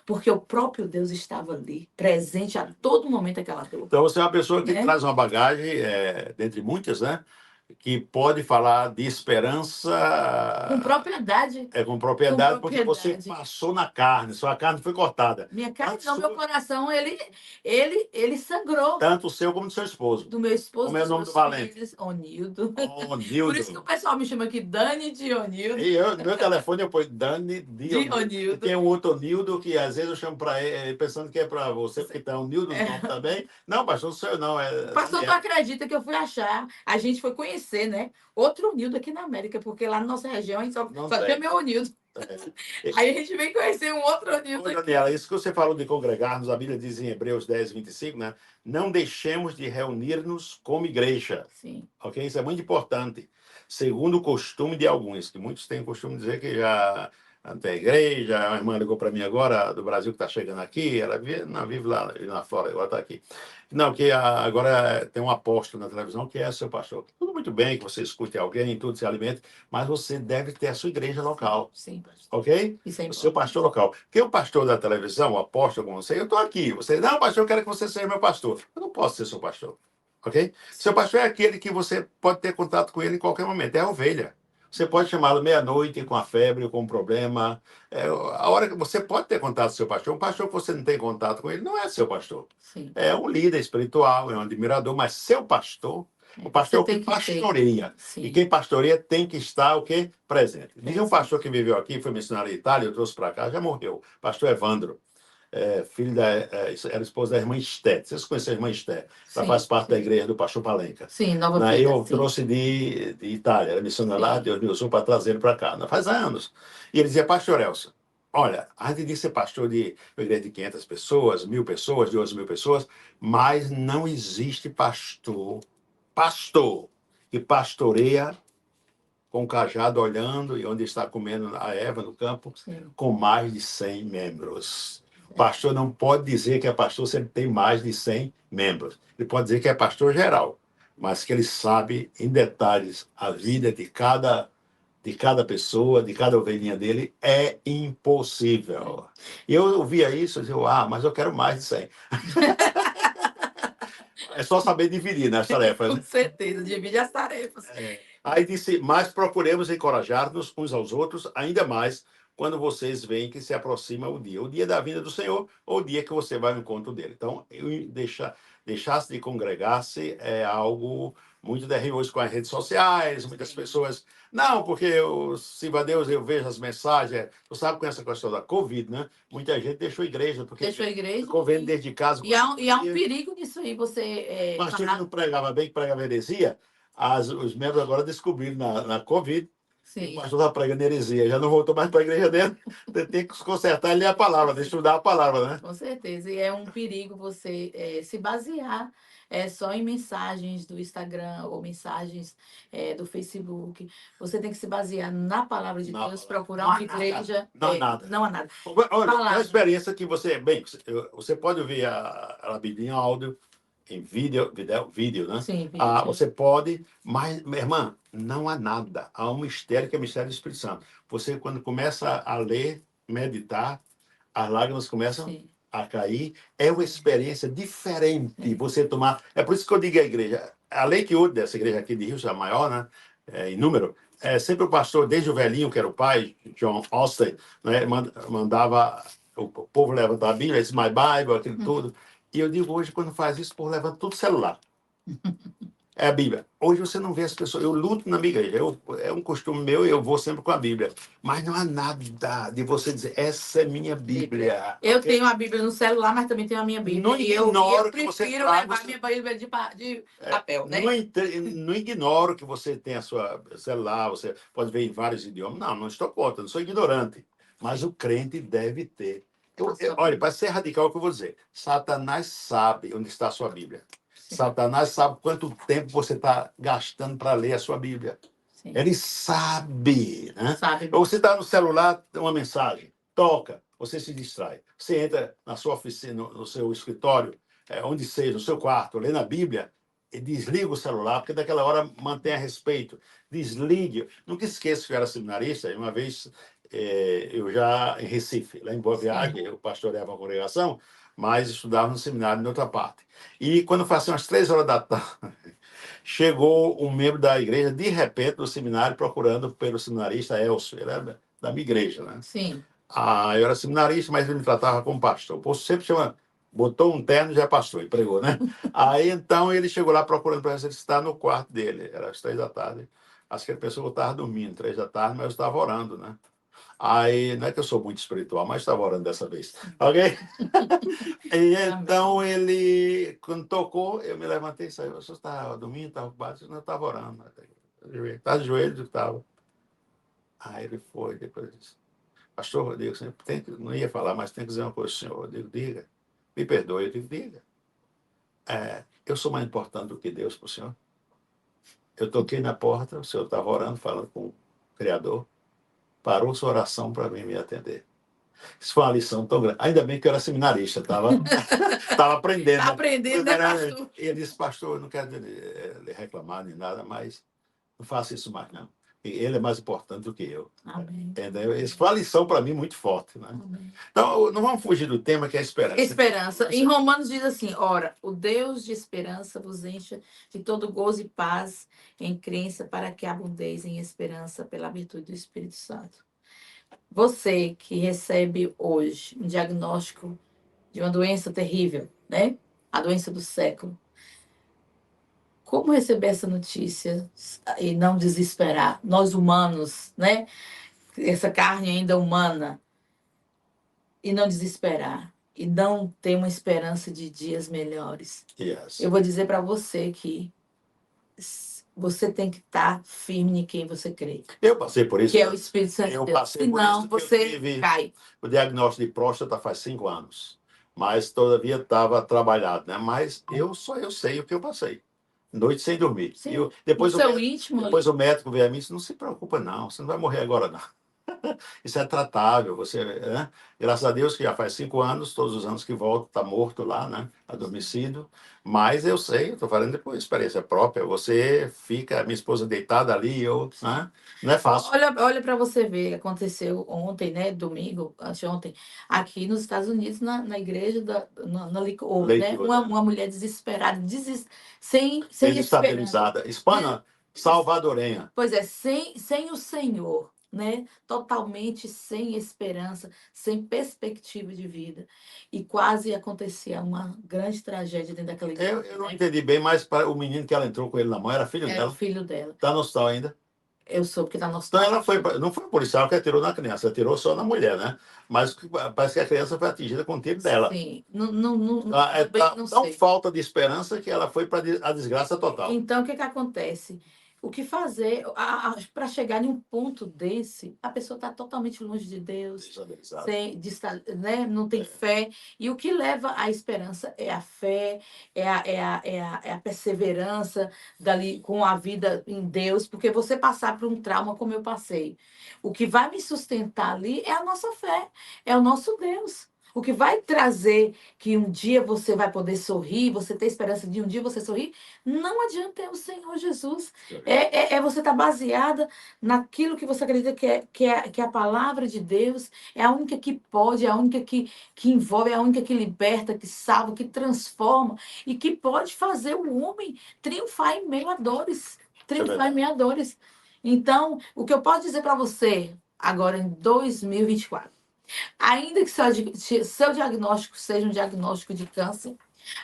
[SPEAKER 2] Porque o próprio Deus estava ali, presente a todo momento aquela dor.
[SPEAKER 1] Então você é uma pessoa que traz uma bagagem, dentre muitas, né? Que pode falar de esperança...
[SPEAKER 2] Com propriedade.
[SPEAKER 1] Com propriedade, porque você passou na carne, sua carne foi cortada.
[SPEAKER 2] Minha carne não, meu coração, ele sangrou.
[SPEAKER 1] Tanto o seu como do seu esposo.
[SPEAKER 2] Do meu esposo.
[SPEAKER 1] Como é o nome do valente?
[SPEAKER 2] Onildo.
[SPEAKER 1] Onildo.
[SPEAKER 2] Por isso que o pessoal me chama aqui Dani de Onildo.
[SPEAKER 1] E eu, no meu telefone eu ponho Dani de Onildo. Tem um outro Onildo que às vezes eu chamo para ele, pensando que é para você, porque tem Onildo no nome também. Não, pastor, não sou eu não.
[SPEAKER 2] Pastor, tu acredita que eu fui achar? A gente foi conhecer, né? Outro Onildo aqui na América, porque lá na nossa região a gente só tem meu Onildo. Aí a gente vem conhecer um outro Onildo aqui.
[SPEAKER 1] Daniela, isso que você falou de congregarmos, a Bíblia diz em Hebreus 10, 25, né? Não deixemos de reunir-nos como igreja.
[SPEAKER 2] Sim.
[SPEAKER 1] Ok? Isso é muito importante. Segundo o costume de alguns, que muitos têm o costume de dizer que já não tem igreja. A irmã ligou para mim agora, do Brasil, que está chegando aqui. Ela vive lá fora, agora está aqui. Não, que agora tem um apóstolo na televisão que é seu pastor. Tudo muito bem que você escute alguém, tudo se alimente, mas você deve ter a sua igreja local.
[SPEAKER 2] Sim, pastor.
[SPEAKER 1] Ok?
[SPEAKER 2] Isso é
[SPEAKER 1] o seu pastor local. Porque o pastor da televisão, o apóstolo com você, eu estou aqui. Você, não, pastor, eu quero que você seja meu pastor. Eu não posso ser seu pastor. Ok? Seu pastor é aquele que você pode ter contato com ele em qualquer momento. É a ovelha. Você pode chamá-lo meia-noite com a febre, com um problema. A hora que você pode ter contato com seu pastor. Um pastor que você não tem contato com ele não é seu pastor.
[SPEAKER 2] Sim.
[SPEAKER 1] É um líder espiritual, é um admirador, mas seu pastor, o pastor é o que pastoreia. E quem pastoreia tem que estar o quê? Presente. Diz um pastor que viveu aqui, foi missionário na Itália, eu trouxe para cá, já morreu. Pastor Evandro. Filho era esposa da irmã Esté. Vocês conhecem a irmã Esté? Ela faz parte da igreja do pastor Palenca.
[SPEAKER 2] Sim, Nova Vida.
[SPEAKER 1] Eu trouxe de Itália, era missionário lá, Deus me usou para trazer ele para cá. Faz anos. E ele dizia, pastor Elcio, olha, a gente disse ser pastor de uma igreja de 500 pessoas, 1000 pessoas, 2.000 pessoas, mas não existe pastor que pastoreia com o cajado olhando e onde está comendo a erva no campo, com mais de 100 membros. Pastor não pode dizer que é pastor se ele tem mais de 100 membros. Ele pode dizer que é pastor geral, mas que ele sabe em detalhes a vida de cada pessoa, de cada ovelhinha dele, é impossível. E eu ouvia isso e dizia, mas eu quero mais de 100. É só saber dividir nas tarefas.
[SPEAKER 2] Com certeza, divide as tarefas.
[SPEAKER 1] Aí disse, mas procuremos encorajar-nos uns aos outros, ainda mais quando vocês veem que se aproxima o dia da vinda do Senhor, ou o dia que você vai ao encontro dele. Então, deixar-se de congregar-se é algo muito terrível hoje com as redes sociais, muitas pessoas... Não, porque se a Deus eu vejo as mensagens... Você sabe com essa questão da Covid, né? Muita gente deixou a igreja, porque ficou vendo desde casa.
[SPEAKER 2] E há um perigo nisso aí, você...
[SPEAKER 1] Mas se não pregava bem, que pregava heresia, os membros agora descobriram na Covid. Sim. O pastor está pregando heresia, já não voltou mais para a igreja dele. Tem que consertar e ler a palavra, estudar a palavra, né?
[SPEAKER 2] Com certeza. E é um perigo você se basear só em mensagens do Instagram ou mensagens do Facebook. Você tem que se basear na palavra de Deus, procurar uma igreja.
[SPEAKER 1] Não há nada.
[SPEAKER 2] Não há nada.
[SPEAKER 1] Olha, é uma experiência que você... Bem, você pode ouvir a Bíblia em áudio, em vídeo, né?
[SPEAKER 2] Sim, vídeo.
[SPEAKER 1] Você pode, mas, minha irmã, não há nada. Há um mistério que é o mistério do Espírito Santo. Você, quando começa a ler, meditar, as lágrimas começam a cair, é uma experiência diferente você tomar. É por isso que eu digo à igreja, além que hoje dessa igreja aqui de Rio, a maior, né, em número, sempre o pastor, desde o velhinho, que era o pai, John Austin, né, mandava o povo levantar a Bíblia, esse My Bible, aquilo tudo. E eu digo hoje, quando faz isso, o povo levanta tudo celular. É a Bíblia. Hoje você não vê as pessoas. Eu luto na minha igreja. É um costume meu, eu vou sempre com a Bíblia. Mas não há nada de você dizer, essa é minha Bíblia.
[SPEAKER 2] Eu tenho a Bíblia no celular, mas também tenho a minha Bíblia.
[SPEAKER 1] Não ignoro que você
[SPEAKER 2] prefiro levar minha Bíblia de papel, né?
[SPEAKER 1] Não ignoro que você tem a sua celular, você pode ver em vários idiomas. Não estou contra, não sou ignorante. Mas o crente deve ter. Olha, para ser radical, o que eu vou dizer? Satanás sabe onde está a sua Bíblia. Sim. Satanás sabe quanto tempo você está gastando para ler a sua Bíblia. Sim. Ele sabe, né? Sabe. Ou você está no celular, uma mensagem, toca, você se distrai. Você entra na sua oficina, no seu escritório, onde seja, no seu quarto, lê na Bíblia, e desliga o celular, porque daquela hora mantenha respeito. Desligue. Nunca esqueça que eu era seminarista, e uma vez eu já em Recife, lá em Boa Viagem, eu pastoreava uma congregação, mas estudava no seminário em outra parte. E quando fazia umas 3 horas da tarde, chegou um membro da igreja, de repente, do seminário, procurando pelo seminarista Elcio. Ele era da minha igreja, né?
[SPEAKER 2] Sim.
[SPEAKER 1] Eu era seminarista, mas ele me tratava como pastor. O povo sempre chama, botou um terno e já é pastor, e pregou, né? Aí, então, ele chegou lá procurando para ele estar no quarto dele. Era às 3 da tarde. Acho que ele pensou que eu estava dormindo, 3 da tarde, mas eu estava orando, né? Aí, não é que eu sou muito espiritual, mas estava orando dessa vez, ok? E então ele, quando tocou, eu me levantei e saí. Você estava dormindo, estava ocupado? Não, eu estava orando. Estava de joelhos, estava. Aí ele foi, depois disse, pastor, eu digo assim, não ia falar, mas tem que dizer uma coisa ao senhor. Eu digo, diga, me perdoe, eu digo, diga. Eu sou mais importante do que Deus para o senhor. Eu toquei na porta, o senhor estava orando, falando com o Criador, parou sua oração para mim me atender. Isso foi uma lição tão grande. Ainda bem que eu era seminarista, estava aprendendo.
[SPEAKER 2] Está aprendendo, né,
[SPEAKER 1] pastor? Ele disse, pastor, eu não quero lhe reclamar nem nada, mas não faça isso mais, não. Ele é mais importante do que eu.
[SPEAKER 2] Amém.
[SPEAKER 1] Entendeu? Isso foi uma lição para mim muito forte. Né? Então, não vamos fugir do tema, que é a esperança.
[SPEAKER 2] Esperança. Em Romanos diz assim, ora, o Deus de esperança vos encha de todo gozo e paz em crença para que abundeis em esperança pela virtude do Espírito Santo. Você que recebe hoje um diagnóstico de uma doença terrível, né? A doença do século. Como receber essa notícia e não desesperar? Nós humanos, né? Essa carne ainda humana. E não desesperar. E não ter uma esperança de dias melhores.
[SPEAKER 1] Yes.
[SPEAKER 2] Eu vou dizer para você que você tem que estar firme em quem você crê.
[SPEAKER 1] Eu passei por isso.
[SPEAKER 2] Que é o Espírito Santo de Deus. Senão você cai.
[SPEAKER 1] O diagnóstico de próstata faz 5 anos. Mas todavia estava trabalhado, né? Mas eu sei o que eu passei. Noite sem dormir. Depois o médico veio a mim e disse, não se preocupa não, você não vai morrer agora não. Isso é tratável. Né? Graças a Deus que já faz 5 anos, todos os anos que volto, está morto lá, né? Adormecido. Mas eu sei, estou falando depois, experiência própria. Você fica, minha esposa deitada ali, né? Não é fácil.
[SPEAKER 2] Olha para você ver, aconteceu ontem, né? Domingo, anteontem, aqui nos Estados Unidos, na igreja, né? Uma mulher desesperada, sem
[SPEAKER 1] desestabilizada. Hispana, salvadorenha.
[SPEAKER 2] Pois é, sem o Senhor. Né? Totalmente sem esperança, sem perspectiva de vida. E quase acontecia uma grande tragédia dentro daquela igreja.
[SPEAKER 1] Eu não entendi bem, mas o menino que ela entrou com ele na mão era filho dela.
[SPEAKER 2] Era o filho dela.
[SPEAKER 1] Está no hospital ainda?
[SPEAKER 2] Eu soube que está no hospital.
[SPEAKER 1] Então ela não foi o policial que atirou na criança, atirou só na mulher, né? Mas parece que a criança foi atingida com o tiro dela.
[SPEAKER 2] Sim.
[SPEAKER 1] Tão falta de esperança que ela foi para a desgraça total.
[SPEAKER 2] Então, o que acontece? O que fazer para chegar em um ponto desse? A pessoa está totalmente longe de Deus, né? Não tem fé. E o que leva à esperança é a fé, é a perseverança dali com a vida em Deus, porque você passar por um trauma como eu passei. O que vai me sustentar ali é a nossa fé, é o nosso Deus. O que vai trazer que um dia você vai poder sorrir, você ter esperança de um dia você sorrir, não adianta é o Senhor Jesus. É você estar baseada naquilo que você acredita que é a palavra de Deus, é a única que pode, é a única que envolve, é a única que liberta, que salva, que transforma e que pode fazer o homem triunfar em meio a dores. Triunfar em meio a dores. Então, o que eu posso dizer para você agora em 2024, ainda que seu diagnóstico seja um diagnóstico de câncer,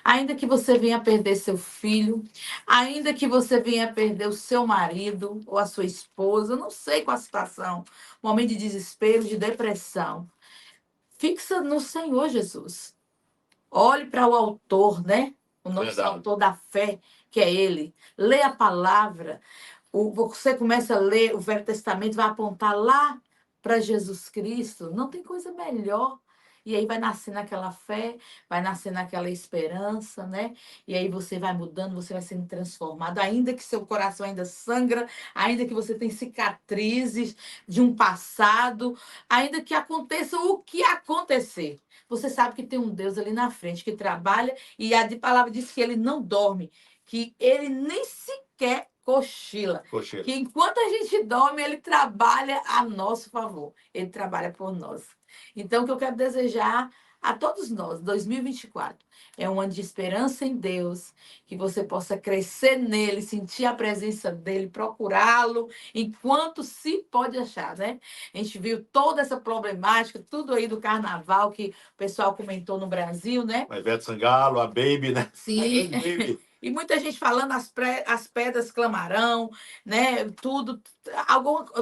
[SPEAKER 2] ainda que você venha perder seu filho, ainda que você venha perder o seu marido ou a sua esposa, não sei qual a situação, momento de desespero, de depressão, fixa no Senhor Jesus. Olhe para o autor, né? O nosso autor da fé, que é Ele. Lê a palavra. Você começa a ler o Velho Testamento, vai apontar lá para Jesus Cristo. Não tem coisa melhor. E aí vai nascer naquela fé, vai nascer naquela esperança, né? E aí você vai mudando, você vai sendo transformado. Ainda que seu coração ainda sangra, ainda que você tenha cicatrizes de um passado, ainda que aconteça o que acontecer. Você sabe que tem um Deus ali na frente que trabalha e a palavra diz que ele não dorme, que ele nem sequer cochila. Que enquanto a gente dorme, ele trabalha a nosso favor. Ele trabalha por nós. Então, o que eu quero desejar a todos nós, 2024, é um ano de esperança em Deus, que você possa crescer nele, sentir a presença dele, procurá-lo, enquanto se pode achar, né? A gente viu toda essa problemática, tudo aí do carnaval que o pessoal comentou no Brasil, né?
[SPEAKER 1] A Ivete Sangalo, a Baby, né?
[SPEAKER 2] Sim. E muita gente falando as pedras clamarão, né? Tudo.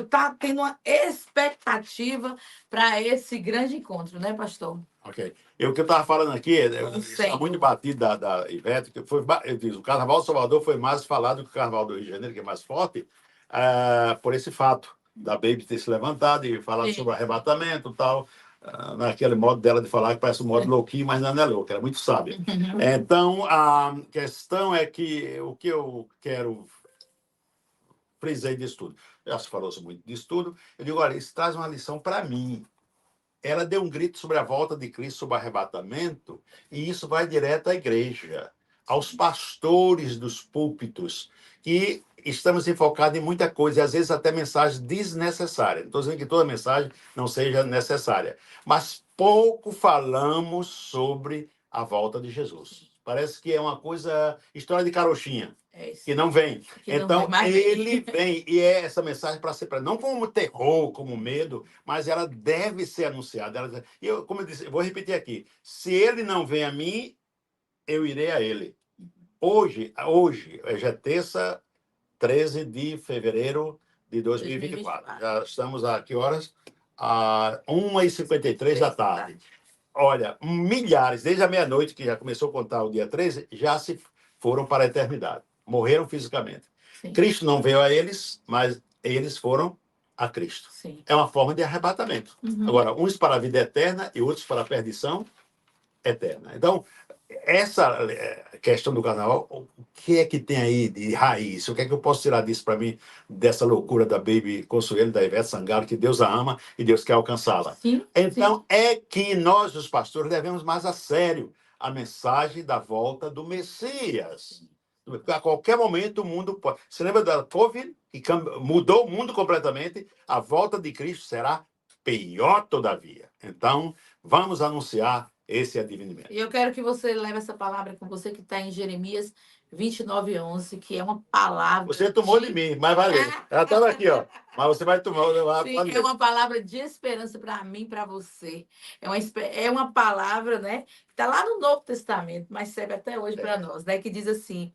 [SPEAKER 2] Tá tendo uma expectativa para esse grande encontro, né, pastor?
[SPEAKER 1] Ok. O que eu estava falando aqui, está muito batido da Ivete, que foi, eu disse, o Carnaval de Salvador foi mais falado que o Carnaval do Rio de Janeiro, que é mais forte, por esse fato da Baby ter se levantado e falado sobre o arrebatamento e tal, naquele modo dela de falar que parece um modo louquinho, mas não é louco, ela é muito sábia. Então, a questão é que o que eu quero frisei disso tudo. Já se falou muito disso tudo. Eu digo, olha, isso traz uma lição para mim. Ela deu um grito sobre a volta de Cristo, sobre o arrebatamento, e isso vai direto à igreja, aos pastores dos púlpitos, que estamos enfocados em muita coisa, e às vezes até mensagens desnecessárias. Não estou dizendo que toda mensagem não seja necessária, mas pouco falamos sobre a volta de Jesus. Parece que é uma coisa, história de carochinha. Que não vem. Então, ele vem. E é essa mensagem para ser, não como terror, como medo, mas ela deve ser anunciada. E eu, como eu disse, eu vou repetir aqui. Se ele não vem a mim, eu irei a ele. Hoje já é terça, 13 de fevereiro de 2024. Já estamos a que horas? A 1h53 da tarde. Olha, milhares, desde a meia-noite, que já começou a contar o dia 13, já se foram para a eternidade. Morreram fisicamente. Sim. Cristo não veio a eles, mas eles foram a Cristo. Sim. É uma forma de arrebatamento. Agora, uns para a vida eterna e outros para a perdição eterna. Então, essa questão do carnaval, o que é que tem aí de raiz? O que é que eu posso tirar disso para mim, dessa loucura da Baby Consuelo, da Ivete Sangalo, que Deus a ama e Deus quer alcançá-la? Então, é que nós, os pastores, devemos mais a sério a mensagem da volta do Messias. A qualquer momento o mundo pode. Você lembra da Covid, que mudou o mundo completamente? A volta de Cristo será pior todavia. Então, vamos anunciar esse advenimento.
[SPEAKER 2] E eu quero que você leve essa palavra com você, que está em Jeremias 29:11, que é uma palavra.
[SPEAKER 1] Você tomou de mim, mas valeu. Ela estava aqui, ó. Mas você vai tomar.
[SPEAKER 2] Sim, é uma palavra de esperança para mim, para você. É uma palavra, né? Que está lá no Novo Testamento, mas serve até hoje para nós, né? Que diz assim: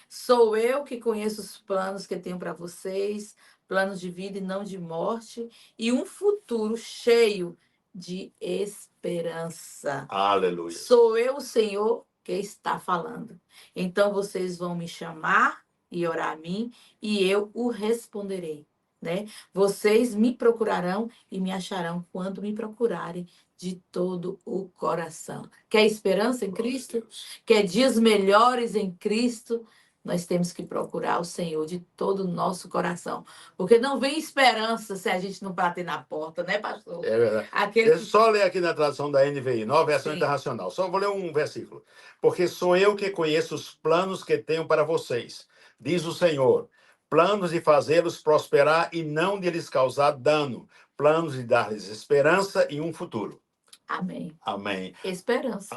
[SPEAKER 2] sou eu que conheço os planos que tenho para vocês, planos de vida e não de morte, e um futuro cheio de esperança.
[SPEAKER 1] Aleluia.
[SPEAKER 2] Sou eu, o Senhor, que está falando. Então vocês vão me chamar e orar a mim, e eu o responderei, né? Vocês me procurarão e me acharão quando me procurarem de todo o coração. Quer esperança em Cristo? Quer dias melhores em Cristo? nós temos que procurar o Senhor de todo o nosso coração. Porque não vem esperança se a gente não bater na porta, né, pastor?
[SPEAKER 1] É verdade. Deixa eu só ler aqui na tradução da NVI, Nova Versão Internacional. Só vou ler um versículo. Porque sou eu que conheço os planos que tenho para vocês, diz o Senhor. Planos de fazê-los prosperar e não de lhes causar dano. Planos de dar-lhes esperança e um futuro.
[SPEAKER 2] Amém.
[SPEAKER 1] Amém.
[SPEAKER 2] Esperança.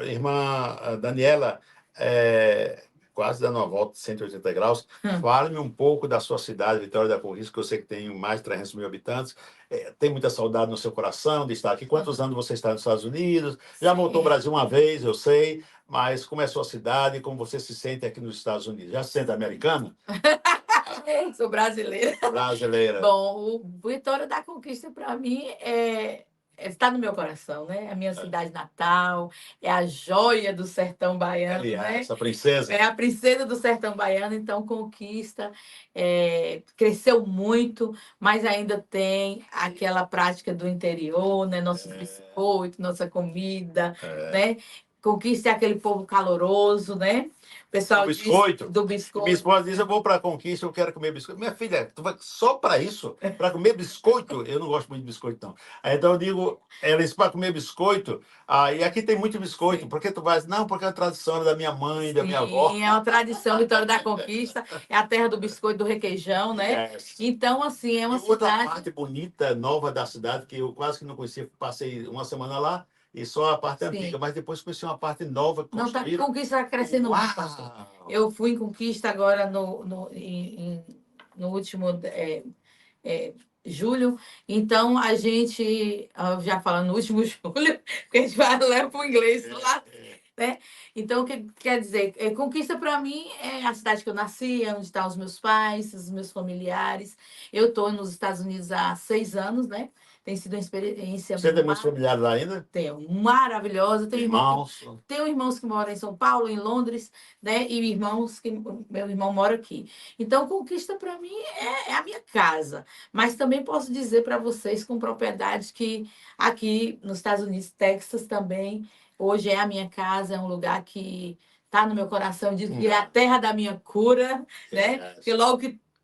[SPEAKER 1] Irmã Daniela, quase dando uma volta de 180 graus, fale-me um pouco da sua cidade, Vitória da Conquista, que eu sei que tem mais de 300 mil habitantes. Tem muita saudade no seu coração de estar aqui. Quantos anos você está nos Estados Unidos? Já voltou ao Brasil uma vez, eu sei, mas como é a sua cidade, como você se sente aqui nos Estados Unidos? Já se sente americana?
[SPEAKER 2] Sou brasileira.
[SPEAKER 1] Brasileira.
[SPEAKER 2] Bom, o Vitória da Conquista, para mim, está no meu coração, né? A minha cidade natal, é a joia do sertão baiano, né?
[SPEAKER 1] Essa princesa.
[SPEAKER 2] É a princesa do sertão baiano, então Conquista cresceu muito, mas ainda tem aquela prática do interior, né? Nossos biscoitos, nossa comida, né? Conquista é aquele povo caloroso, né? O pessoal
[SPEAKER 1] do biscoito.
[SPEAKER 2] Do biscoito.
[SPEAKER 1] Minha esposa diz, eu vou para a Conquista, eu quero comer biscoito. Minha filha, tu vai só para isso? Para comer biscoito? Eu não gosto muito de biscoito, não. Então eu digo, ela disse, para comer biscoito, e aqui tem muito biscoito. Por que tu vais? Não, porque é a tradição da minha mãe, da minha avó.
[SPEAKER 2] Sim, é uma tradição, Vitória da Conquista, é a terra do biscoito, do requeijão, né? Então, assim, é uma cidade...
[SPEAKER 1] Outra parte bonita, nova da cidade, que eu quase que não conhecia, passei uma semana lá, e só a parte antiga, mas depois conheci uma parte nova que construíram.
[SPEAKER 2] Conquista está crescendo muito, pastor. Eu fui em Conquista agora no último julho, então a gente, já falando no último julho, porque a gente vai levar para o inglês lá, né? Então, o que quer dizer? Conquista para mim é a cidade que eu nasci, é onde estão os meus pais, os meus familiares. Eu estou nos Estados Unidos há 6 anos, né? Tem sido uma experiência...
[SPEAKER 1] Você tem muitos familiares lá ainda?
[SPEAKER 2] Tenho, maravilhosa. Tenho
[SPEAKER 1] irmãos?
[SPEAKER 2] Tenho irmãos que moram em São Paulo, em Londres, né? E irmãos que... Meu irmão mora aqui. Então, Conquista, para mim, é a minha casa. Mas também posso dizer para vocês com propriedade que aqui nos Estados Unidos, Texas também, hoje é a minha casa, é um lugar que está no meu coração, diz que é a terra da minha cura, né? Porque logo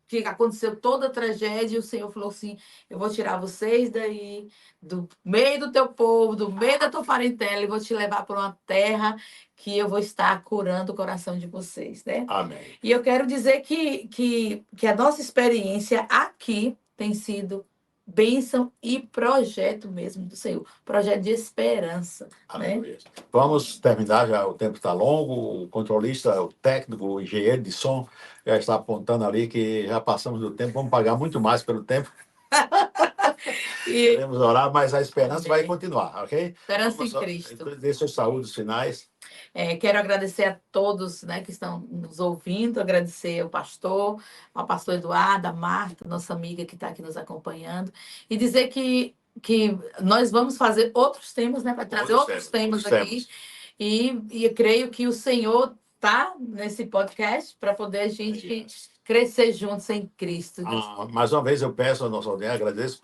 [SPEAKER 2] que aconteceu toda a tragédia, o Senhor falou assim, eu vou tirar vocês daí, do meio do teu povo, do meio da tua parentela, e vou te levar para uma terra que eu vou estar curando o coração de vocês, né?
[SPEAKER 1] Amém.
[SPEAKER 2] E eu quero dizer que a nossa experiência aqui tem sido bênção e projeto mesmo do Senhor, projeto de esperança. Né?
[SPEAKER 1] Vamos terminar, já o tempo está longo, o controlista, o técnico, o engenheiro de som já está apontando ali que já passamos do tempo, vamos pagar muito mais pelo tempo. Queremos orar, mas a esperança vai continuar, ok?
[SPEAKER 2] Esperança em Cristo.
[SPEAKER 1] Dê seus saúdos finais.
[SPEAKER 2] Quero agradecer a todos, né, que estão nos ouvindo, agradecer ao pastor Eduardo, a Marta, nossa amiga que está aqui nos acompanhando, e dizer que nós vamos fazer outros temas, né, para trazer outros temas aqui, e eu creio que o Senhor está nesse podcast para poder a gente crescer juntos em Cristo.
[SPEAKER 1] Mais uma vez eu peço ao nosso audiência, agradeço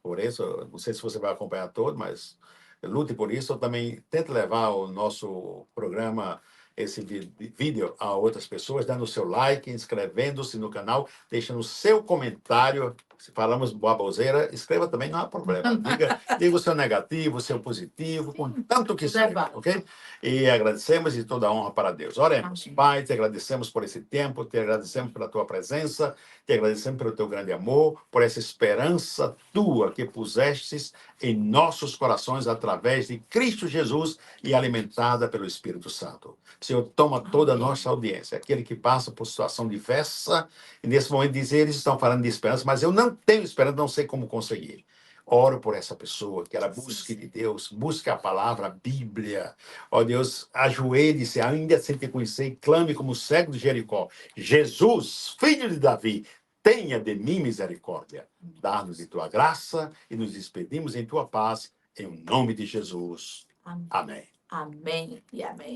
[SPEAKER 1] por isso, não sei se você vai acompanhar todo, mas lute por isso. Eu também tento levar o nosso programa, esse vídeo, a outras pessoas, dando o seu like, inscrevendo-se no canal, deixando o seu comentário. Se falamos baboseira, escreva também, não há problema. Diga o seu negativo, o seu positivo, com tanto que seja, ok? E agradecemos e toda a honra para Deus. Oremos. Amém. Pai, te agradecemos por esse tempo, te agradecemos pela tua presença, te agradecemos pelo teu grande amor, por essa esperança tua que pusestes em nossos corações através de Cristo Jesus e alimentada pelo Espírito Santo. Senhor, toma toda a nossa audiência, aquele que passa por situação diversa, e nesse momento diz, eles estão falando de esperança, mas eu não tenho esperança, não sei como conseguir. Oro por essa pessoa, que ela busque de Deus, busque a palavra, a Bíblia. Ó Deus, ajoelhe-se, ainda sem te conhecer, e clame como o cego de Jericó. Jesus, filho de Davi, tenha de mim misericórdia. Dá-nos de tua graça e nos despedimos em tua paz, em nome de Jesus. Amém.
[SPEAKER 2] Amém e amém.